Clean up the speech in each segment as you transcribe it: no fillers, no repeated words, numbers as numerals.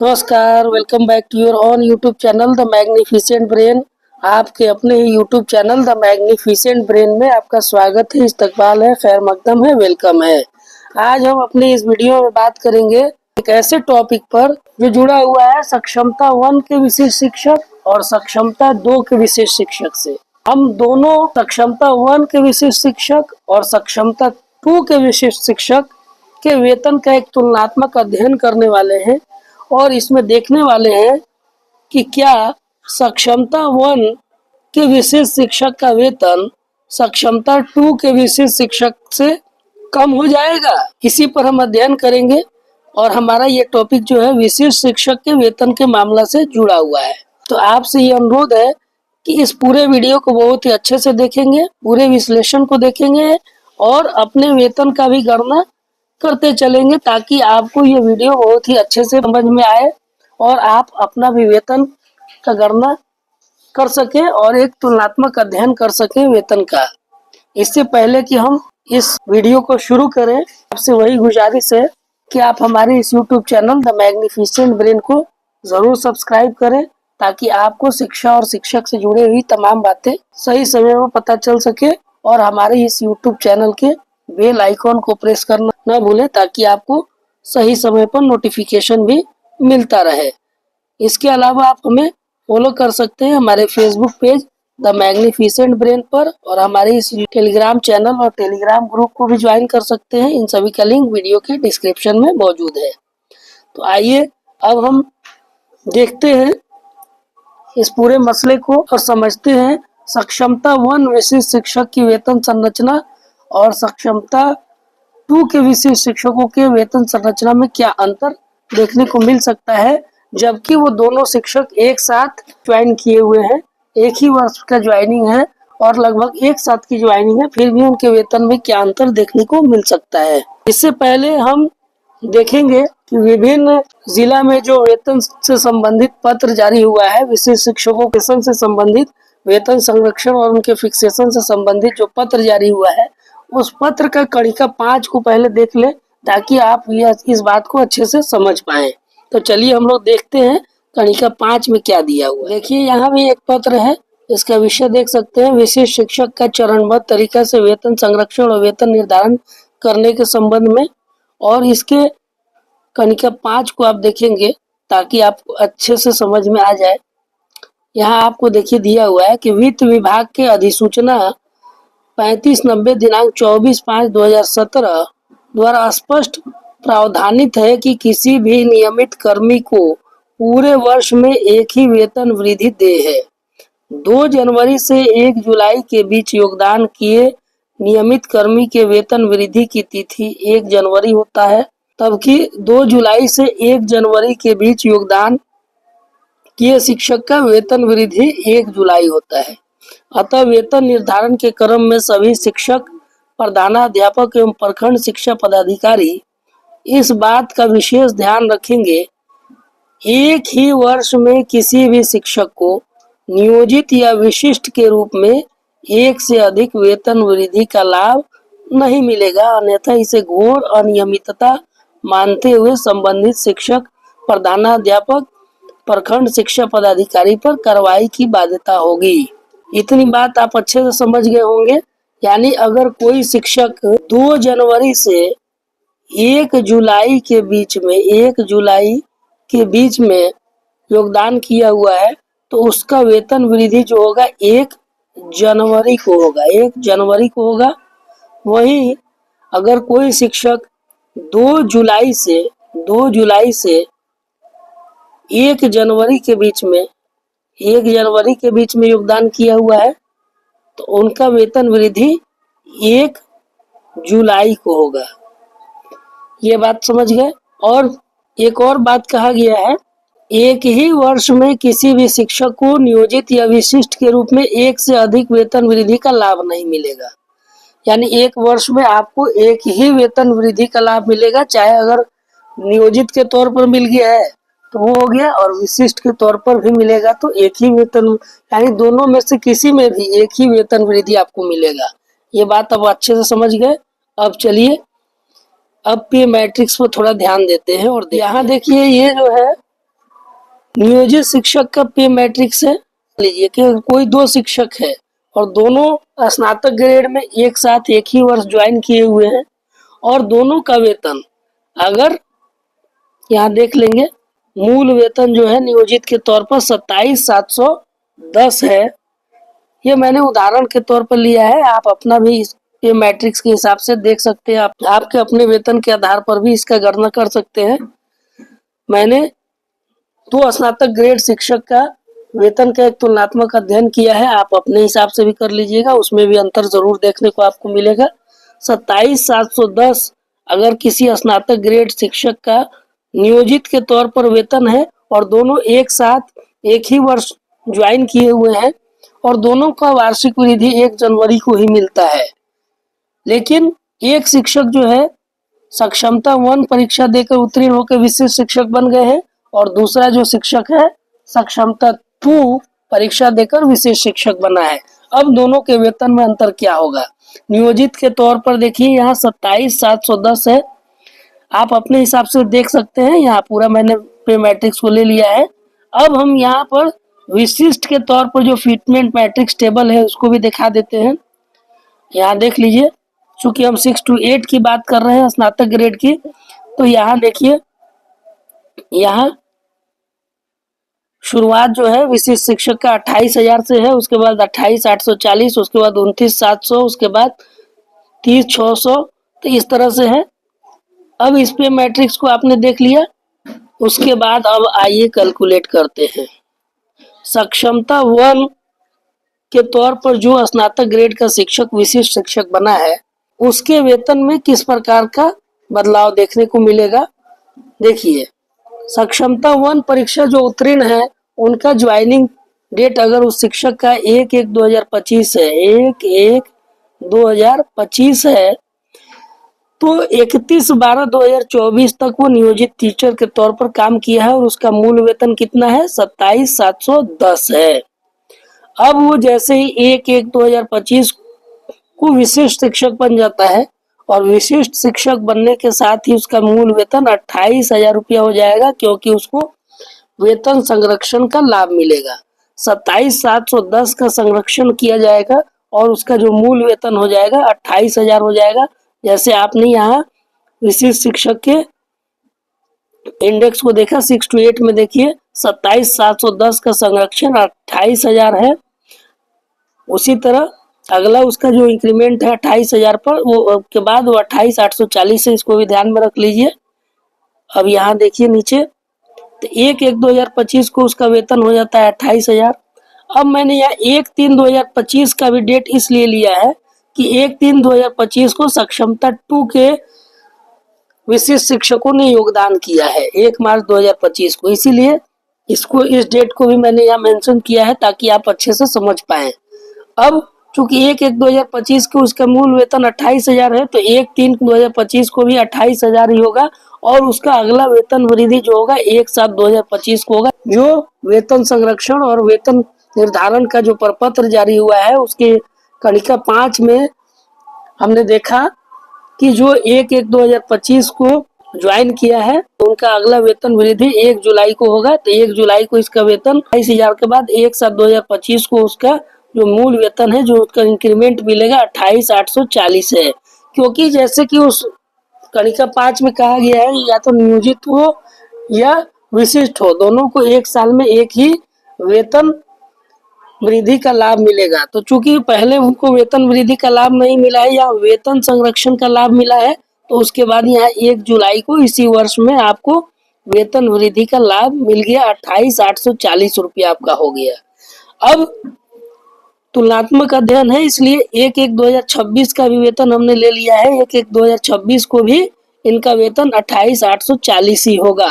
नमस्कार, welcome back to your own YouTube channel the magnificent brain. आपके अपने ही YouTube channel the magnificent brain में आपका स्वागत है, इस्तकबाल है, खैर मकदम है, वेलकम है। आज हम अपने इस वीडियो में बात करेंगे एक ऐसे टॉपिक पर जो जुड़ा हुआ है सक्षमता 1 के विशेष शिक्षक और सक्षमता 2 के विशेष शिक्षक से। हम दोनों सक्षमता 1 के विशेष शिक्षक और सक्षमता 2 के विशेष शिक्षक के वेतन का एक तुलनात्मक अध्ययन करने वाले हैं और इसमें देखने वाले हैं कि क्या सक्षमता 1 के विशेष शिक्षक का वेतन सक्षमता 2 के विशेष शिक्षक से कम हो जाएगा। इसी पर हम अध्ययन करेंगे और हमारा ये टॉपिक जो है विशेष शिक्षक के वेतन के मामला से जुड़ा हुआ है। तो आपसे ये अनुरोध है कि इस पूरे वीडियो को बहुत ही अच्छे से देखेंगे, पूरे विश्लेषण को देखेंगे और अपने वेतन का भी गणना करते चलेंगे ताकि आपको ये वीडियो बहुत ही अच्छे से समझ में आए और आप अपना भी वेतन का गणना कर सकें और एक तुलनात्मक अध्ययन कर सकें वेतन का। इससे पहले कि हम इस वीडियो को शुरू करें, आपसे वही गुजारिश है कि आप हमारे इस YouTube channel the magnificent brain को जरूर सब्सक्राइब करें ताकि आपको शिक्षा और शिक्षक से जुड़ी हुई तमाम बातें सही समय में पता चल सके और हमारे इस YouTube चैनल के बेल आइकॉन को प्रेस करना न भूलें ताकि आपको सही समय पर नोटिफिकेशन भी मिलता रहे। इसके अलावा आप हमें फॉलो कर सकते हैं हमारे Facebook page the magnificent brain पर और हमारे इस टेलीग्राम चैनल और टेलीग्राम ग्रुप को भी ज्वाइन कर सकते हैं। इन सभी का लिंक वीडियो के डिस्क्रिप्शन में मौजूद है। तो आइए अब हम देखते हैं इस पूरे मसले को और समझते हैं सक्षमता 1 विशेष शिक्षक की वेतन संरचना और सक्षमता 2 के विशेष शिक्षकों के वेतन संरचना में क्या अंतर देखने को मिल सकता है, जबकि वो दोनों शिक्षक एक साथ ज्वाइन किए हुए हैं, एक ही वर्ष का ज्वाइनिंग है और लगभग एक साथ की ज्वाइनिंग है, फिर भी उनके वेतन में क्या अंतर देखने को मिल सकता है। इससे पहले हम देखेंगे कि विभिन्न जिला में जो वेतन से संबंधित पत्र जारी हुआ है, विशेष शिक्षकों के वेतन से संबंधित वेतन संरक्षण और उनके फिक्सेशन से संबंधित जो पत्र जारी हुआ है, उस पत्र का कणिका 5 को पहले देख ले ताकि आप इस बात को अच्छे से समझ पाए। तो चलिए हम लोग देखते हैं कणिका 5 में क्या दिया हुआ। देखिए यहाँ भी एक पत्र है, इसका विषय देख सकते हैं विशेष शिक्षक का चरणबद्ध तरीका से वेतन संरक्षण और वेतन निर्धारण करने के संबंध में, और इसके कणिका 5 को आप देखेंगे ताकि आपको अच्छे से समझ में आ जाए। यहाँ आपको देखिए दिया हुआ है कि वित्त विभाग के अधिसूचना 3590 दिनांक 24/5/2017 द्वारा स्पष्ट प्रावधानित है कि किसी भी नियमित कर्मी को पूरे वर्ष में एक ही वेतन वृद्धि दे है। 2 जनवरी से 1 जुलाई के बीच योगदान किए नियमित कर्मी के वेतन वृद्धि की तिथि 1 जनवरी होता है, तबकि 2 जुलाई से 1 जनवरी के बीच योगदान किए शिक्षक का वेतन वृद्धि 1 जुलाई होता है। अतः वेतन निर्धारण के क्रम में सभी शिक्षक, प्रधानाध्यापक एवं प्रखंड शिक्षा पदाधिकारी इस बात का विशेष ध्यान रखेंगे एक ही वर्ष में किसी भी शिक्षक को नियोजित या विशिष्ट के रूप में एक से अधिक वेतन वृद्धि का लाभ नहीं मिलेगा, अन्यथा इसे घोर अनियमितता मानते हुए संबंधित शिक्षक, प्रधानाध्यापक, प्रखंड शिक्षा पदाधिकारी पर कार्रवाई की बाध्यता होगी। इतनी बात आप अच्छे से समझ गए होंगे। यानी अगर कोई शिक्षक 2 जनवरी से 1 जुलाई के बीच में योगदान किया हुआ है तो उसका वेतन वृद्धि जो होगा 1 जनवरी को होगा। वहीं अगर कोई शिक्षक 2 जुलाई से 1 जनवरी के बीच में योगदान किया हुआ है तो उनका वेतन वृद्धि 1 जुलाई को होगा। ये बात समझ गए। और एक और बात कहा गया है, एक ही वर्ष में किसी भी शिक्षक को नियोजित या विशिष्ट के रूप में एक से अधिक वेतन वृद्धि का लाभ नहीं मिलेगा। यानी एक वर्ष में आपको एक ही वेतन वृद्धि का लाभ मिलेगा, चाहे अगर नियोजित के तौर पर मिल गया है तो वो हो गया और विशिष्ट के तौर पर भी मिलेगा तो एक ही वेतन, यानी दोनों में से किसी में भी एक ही वेतन वृद्धि आपको मिलेगा। ये बात अब अच्छे से समझ गए। अब चलिए अब पे मैट्रिक्स पर थोड़ा ध्यान देते हैं और यहाँ देखिए ये जो है नियोजित शिक्षक का पे मैट्रिक्स है, लीजिए कि कोई दो शिक्षक है और दोनों स्नातक ग्रेड में एक साथ एक ही वर्ष ज्वाइन किए हुए हैं और दोनों का वेतन, अगर यहाँ देख लेंगे, मूल वेतन जो है नियोजित के तौर पर 27,710 है। ये मैंने उदाहरण के तौर पर लिया है, आप अपना भी ये मैट्रिक्स के हिसाब से देख सकते हैं, आपके अपने वेतन के आधार पर भी इसका गणना कर सकते हैं। मैंने तो स्नातक ग्रेड शिक्षक का वेतन का एक तुलनात्मक अध्ययन किया है, आप अपने हिसाब से भी कर लीजिएगा, उसमें भी अंतर जरूर देखने को आपको मिलेगा। 27,710 अगर किसी स्नातक ग्रेड शिक्षक का नियोजित के तौर पर वेतन है और दोनों एक साथ एक ही वर्ष ज्वाइन किए हुए हैं और दोनों का वार्षिक वृद्धि 1 जनवरी को ही मिलता है, लेकिन एक शिक्षक जो है सक्षमता 1 परीक्षा देकर उत्तीर्ण होकर विशिष्ट शिक्षक बन गए हैं और दूसरा जो शिक्षक है सक्षमता 2 परीक्षा देकर विशिष्ट शिक्षक बना है। अब दोनों के वेतन में अंतर क्या होगा? नियोजित के तौर पर देखिए यहाँ 27,710 है, आप अपने हिसाब से देख सकते हैं, यहाँ पूरा मैंने पे मैट्रिक्स को ले लिया है। अब हम यहाँ पर विशिष्ट के तौर पर जो फिटमेंट मैट्रिक्स टेबल है उसको भी दिखा देते हैं। यहाँ देख लीजिए, चूंकि हम 6 to 8 की बात कर रहे हैं स्नातक ग्रेड की, तो यहाँ देखिए, यहाँ शुरुआत जो है विशिष्ट शिक्षक का 28,000 से है, उसके बाद 28,840, उसके बाद 29,700, उसके बाद 30,600, तो इस तरह से है। अब इस पे मैट्रिक्स को आपने देख लिया, उसके बाद अब आइए कैलकुलेट करते हैं। सक्षमता 1 के तौर पर जो स्नातक ग्रेड का शिक्षक विशिष्ट शिक्षक बना है उसके वेतन में किस प्रकार का बदलाव देखने को मिलेगा। देखिए, सक्षमता 1 परीक्षा जो उत्तीर्ण है उनका ज्वाइनिंग डेट अगर उस शिक्षक का 1/1/2025 है, 1/1/2025 है, तो 31/12/2024 तक वो नियोजित टीचर के तौर पर काम किया है और उसका मूल वेतन कितना है? 27,710 है। अब वो जैसे ही 1/1/2025 को विशिष्ट शिक्षक बन जाता है और विशिष्ट शिक्षक बनने के साथ ही उसका मूल वेतन 28,000 रुपया हो जाएगा, क्योंकि उसको वेतन संरक्षण का लाभ मिलेगा। 27,710 का संरक्षण किया जाएगा और उसका जो मूल वेतन हो जाएगा 28,000 हो जाएगा। जैसे आपने यहाँ विशिष्ट शिक्षक के इंडेक्स को देखा 6 to 8 में, देखिए 27,710 का संरक्षण 28,000 है। उसी तरह अगला उसका जो इंक्रीमेंट है 28,000 पर, वो के बाद वो 28,840 है, इसको भी ध्यान में रख लीजिए। अब यहाँ देखिए नीचे, तो 1/1/2025 को उसका वेतन हो जाता है 28,000। अब मैंने यहाँ 1/3/2025 का भी डेट इसलिए लिया है कि 1/3/2025 को सक्षमता 2 के विशिष्ट शिक्षकों ने योगदान किया है 1 मार्च 2025 को, इसीलिए इसको इस डेट को भी मैंने यहाँ मेंशन किया है ताकि आप अच्छे से समझ पाए। अब चूंकि 1/1/2025 को उसका मूल वेतन 28,000 है, तो 1/3/2025 को भी 28,000 ही होगा और उसका अगला वेतन वृद्धि जो होगा 1/7/2025 को होगा। जो वेतन संरक्षण और वेतन निर्धारण का जो प्रपत्र जारी हुआ है उसके कणिका 5 में हमने देखा कि जो 1/1/2025 को ज्वाइन किया है उनका अगला वेतन वृद्धि 1 जुलाई को होगा, तो 1 जुलाई को इसका वेतन 28,000 के बाद 1/7/2025 को उसका जो मूल वेतन है, जो उसका इंक्रीमेंट मिलेगा 28,840 है। क्योंकि जैसे कि उस कणिका 5 में कहा गया है, या तो नियोजित हो या विशिष्ट हो, दोनों को एक साल में एक ही वेतन वृद्धि का लाभ मिलेगा। तो चूंकि पहले उनको वेतन वृद्धि का लाभ नहीं मिला है या वेतन संरक्षण का लाभ मिला है, तो उसके बाद यहाँ 1 जुलाई को इसी वर्ष में आपको वेतन वृद्धि का लाभ मिल गया, 28,840 रुपया आपका हो गया। अब तुलनात्मक अध्ययन है, इसलिए 1/1/2026 का भी वेतन हमने ले लिया है। 1/1/2026 को भी इनका वेतन 28,840 ही होगा,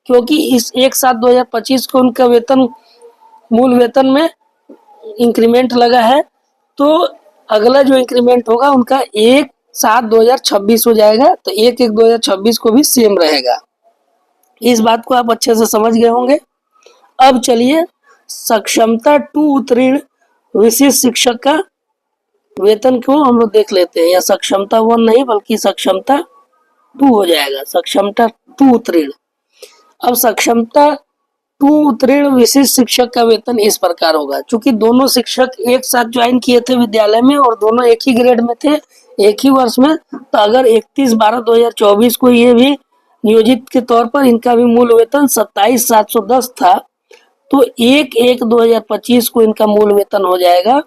क्योंकि इस 1/7/2025 को उनका वेतन मूल वेतन में इंक्रीमेंट लगा है, तो अगला जो इंक्रीमेंट होगा उनका 1/7/2026 हो जाएगा, तो 1/1/2026 को भी सेम रहेगा। इस बात को आप अच्छे से समझ गए होंगे। अब चलिए सक्षमता 2 उत्तीर्ण विशिष्ट शिक्षक का वेतन को हम लोग देख लेते हैं, या सक्षमता 1 नहीं बल्कि सक्षमता 2 हो जाएगा, सक्षमता 2 उत्तीर्ण। अब सक्षमता टू उत्तीर्ण विशिष्ट शिक्षक का वेतन इस प्रकार होगा। चूंकि दोनों शिक्षक एक साथ ज्वाइन किए थे विद्यालय में और दोनों एक ही ग्रेड में थे, एक ही वर्ष में, तो अगर 31/12/2024 को ये भी नियोजित के तौर पर इनका भी मूल वेतन 27,710 था, तो 1/1/2025 को इनका मूल वेतन हो जाएगा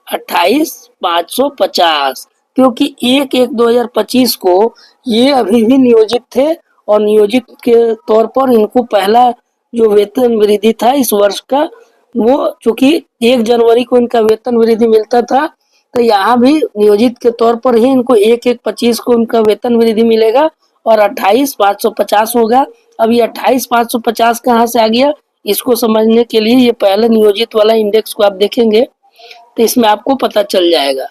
28,550, क्योंकि 1/1/2025 को ये अभी भी नियोजित थे और नियोजित के तौर पर इनको पहला जो वेतन वृद्धि था इस वर्ष का, वो चूंकि 1 जनवरी को इनका वेतन वृद्धि मिलता था, तो यहाँ भी नियोजित के तौर पर ही इनको 1/1/25 को इनका वेतन वृद्धि मिलेगा और 28,550 होगा। अब ये 28,550 कहाँ से आ गया, इसको समझने के लिए ये पहले नियोजित वाला इंडेक्स को आप देखेंगे तो इसमें आपको पता चल जाएगा।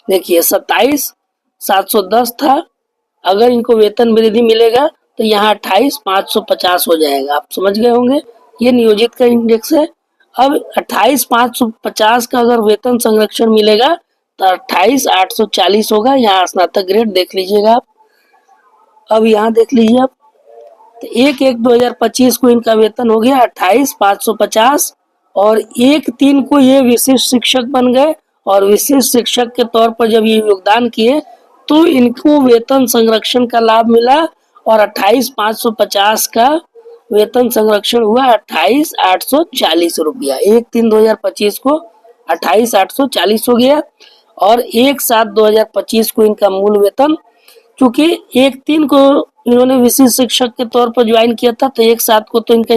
देखिए 27,710 था, अगर इनको वेतन वृद्धि मिलेगा तो यहाँ 28,550 हो जाएगा। आप समझ गए होंगे, ये नियोजित का इंडेक्स है। अब 28,550 का अगर वेतन संरक्षण मिलेगा तो 28,840 होगा। यहाँ स्नातक ग्रेड देख लीजिएगा आप। अब यहाँ देख लीजिए आप, तो 1/1/2025 को इनका वेतन हो गया 28,550 और 1/3 को ये विशिष्ट शिक्षक बन गए और विशिष्ट शिक्षक के तौर पर जब ये योगदान किए तो इनको वेतन संरक्षण का लाभ मिला और 28,550 का वेतन संरक्षण हुआ 28,840 रुपया। 1/3/2025 को 28,840 हो गया और 1/7/2025 को इनका मूल वेतन, चूंकि 1/3 को इन्होंने विशिष्ट शिक्षक के तौर पर ज्वाइन किया था तो 1/7 को तो इनका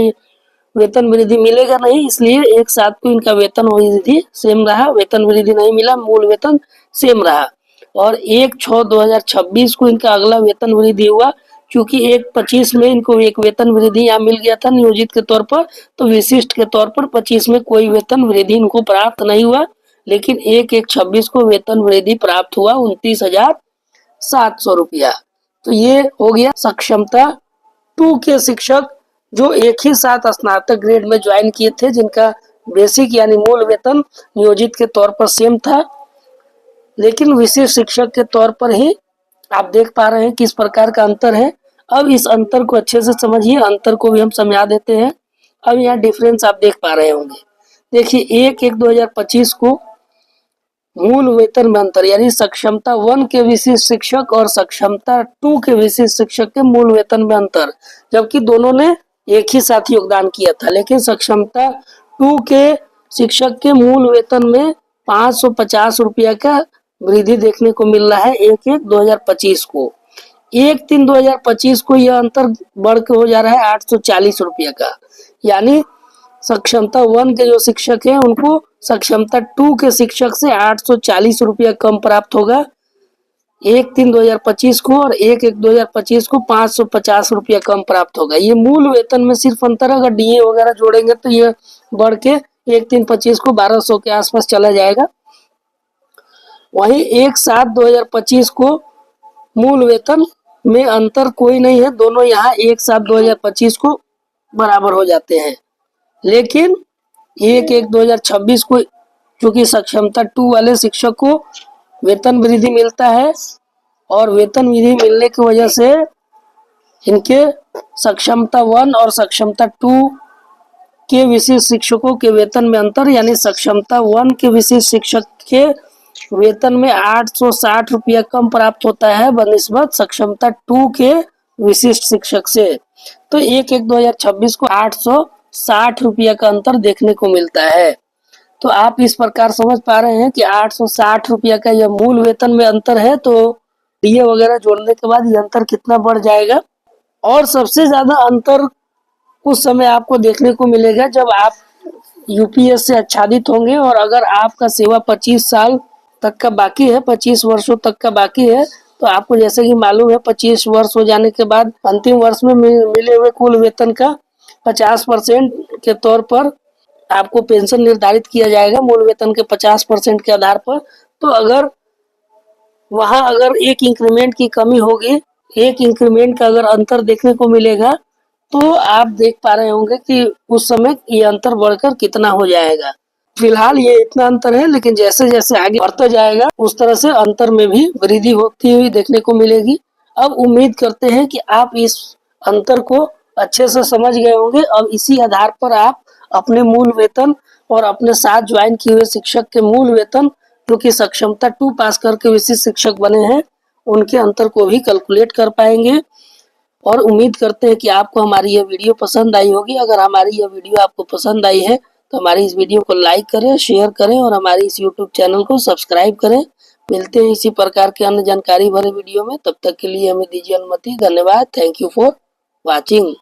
वेतन वृद्धि मिलेगा नहीं, इसलिए 1/7 को इनका वेतन वृद्धि सेम रहा, वेतन वृद्धि नहीं मिला, मूल वेतन सेम रहा। और 1/6/2026 को इनका अगला वेतन वृद्धि हुआ, क्योंकि 1/25 में इनको एक वेतन वृद्धि यहाँ मिल गया था नियोजित के तौर पर, तो विशिष्ट के तौर पर 25 में कोई वेतन वृद्धि इनको प्राप्त नहीं हुआ, लेकिन 1/1/26 को वेतन वृद्धि प्राप्त हुआ 29,700 रुपया। तो ये हो गया सक्षमता 2 के शिक्षक जो एक ही साथ स्नातक ग्रेड में ज्वाइन किए थे, जिनका बेसिक यानी मूल वेतन नियोजित के तौर पर सेम था, लेकिन विशिष्ट शिक्षक के तौर पर ही आप देख पा रहे हैं किस प्रकार का अंतर है। अब इस अंतर को अच्छे से समझिए, अंतर को भी हम समझा देते हैं। अब यहाँ डिफरेंस आप देख पा रहे होंगे। देखिए 1/1/2025 को मूल वेतन में अंतर, यानी सक्षमता 1 के विशिष्ट शिक्षक और सक्षमता 2 के विशिष्ट शिक्षक के मूल वेतन में अंतर, जबकि दोनों ने एक ही साथ योगदान किया था, लेकिन सक्षमता 2 के शिक्षक के मूल वेतन में 550 रुपया का वृद्धि देखने को मिल रहा है 1/1/2025 को। 1/3/2025 को यह अंतर बढ़ के हो जा रहा है 840 रुपया का, यानी सक्षमता 1 के जो शिक्षक हैं उनको सक्षमता 2 के शिक्षक से 840 रुपया कम प्राप्त होगा 1/3/2025 को, और 1/1/2025 को 550 रुपया कम प्राप्त होगा। ये मूल वेतन में सिर्फ अंतर, अगर डीए वगैरह जोड़ेंगे तो ये बढ़ के 1/3/25 को 1200 के आसपास चला जाएगा। वहीं 1/7/2025 को मूल वेतन में अंतर कोई नहीं है, दोनों यहाँ 1/7/2025 को बराबर हो जाते हैं, लेकिन 1/1/2026 को चूंकि सक्षमता 2 वाले शिक्षक को वेतन वृद्धि मिलता है और वेतन वृद्धि मिलने की वजह से इनके सक्षमता 1 और सक्षमता 2 के विशिष्ट शिक्षकों के वेतन में अंतर, यानी सक्षमता 1 के विशिष्ट शिक्षक के वेतन में 860 रुपया कम प्राप्त होता है बनिस्बत सक्षमता 2 के विशिष्ट शिक्षक से। तो 1/1/2026 को 860 रुपया का अंतर देखने को मिलता है। तो आप इस प्रकार समझ पा रहे हैं कि 860 रुपया का यह मूल वेतन में अंतर है, तो डीए वगैरह जोड़ने के बाद यह अंतर कितना बढ़ जाएगा। और सबसे ज्यादा अंतर उस समय आपको देखने को मिलेगा जब आप यूपीएस से आच्छादित होंगे, और अगर आपका सेवा 25 साल तक का बाकी है, 25 वर्षों तक का बाकी है, तो आपको जैसे कि मालूम है 25 वर्ष हो जाने के बाद अंतिम वर्ष में मिले हुए कुल वेतन का 50% के तौर पर आपको पेंशन निर्धारित किया जाएगा, मूल वेतन के 50% के आधार पर। तो अगर वहां अगर एक इंक्रीमेंट की कमी होगी, एक इंक्रीमेंट का अगर अंतर देखने को मिलेगा, तो आप देख पा रहे होंगे कि उस समय ये अंतर बढ़कर कितना हो जाएगा। फिलहाल ये इतना अंतर है, लेकिन जैसे जैसे आगे बढ़ता जाएगा उस तरह से अंतर में भी वृद्धि होती हुई देखने को मिलेगी। अब उम्मीद करते हैं कि आप इस अंतर को अच्छे से समझ गए होंगे। अब इसी आधार पर आप अपने मूल वेतन और अपने साथ ज्वाइन किए हुए शिक्षक के मूल वेतन, जो कि सक्षमता 2 पास करके विशिष्ट शिक्षक बने हैं, उनके अंतर को भी कैलकुलेट कर पाएंगे। और उम्मीद करते हैं कि आपको हमारी यह वीडियो पसंद आई होगी। अगर हमारी यह वीडियो आपको पसंद आई है तो हमारी इस वीडियो को लाइक करें, शेयर करें और हमारी इस यूट्यूब चैनल को सब्सक्राइब करें। मिलते हैं इसी प्रकार के अन्य जानकारी भरे वीडियो में। तब तक के लिए हमें दीजिए अनुमति। धन्यवाद। Thank you for watching.